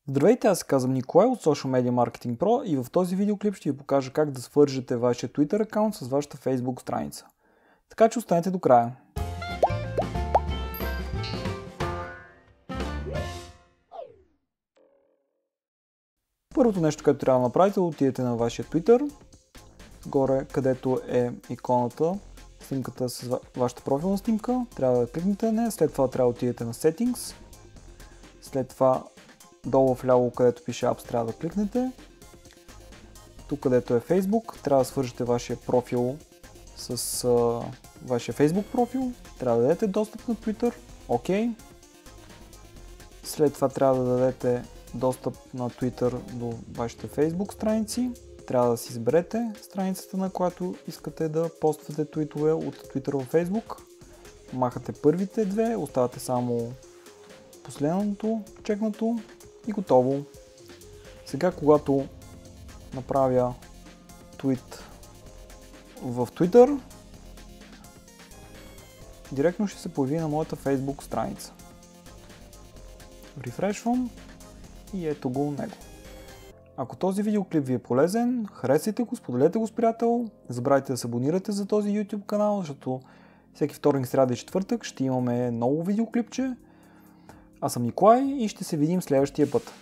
Здравейте, аз се казвам Николай от Social Media Marketing Pro и в този видеоклип ще ви покажа как да свържете вашия Twitter акаунт с вашата Facebook страница. Така че останете до края. Първото нещо, което трябва да направите, е да отидете на вашия Twitter, горе където е иконата, снимката с вашата профилна снимка, трябва да кликнете на нея, след това трябва да отидете на Settings, след това долу вляво, където пише Apps, трябва да кликнете. Тук, където е Facebook, трябва да свържете вашия профил с вашия Facebook профил. Трябва да дадете достъп на Twitter. OK. След това трябва да дадете достъп на Twitter до вашите Facebook страници. Трябва да си изберете страницата, на която искате да поствате твитове от Twitter в Facebook. Махате първите две, оставате само последното чекнато и готово. Сега, когато направя твит в Twitter, директно ще се появи на моята Facebook страница. Рефрешвам и ето го него. Ако този видеоклип ви е полезен, харесайте го, споделете го с приятел, не забравяйте да се абонирате за този YouTube канал, защото всеки вторник, сряда и четвъртък ще имаме ново видеоклипче. Аз съм Николай и ще се видим следващия път.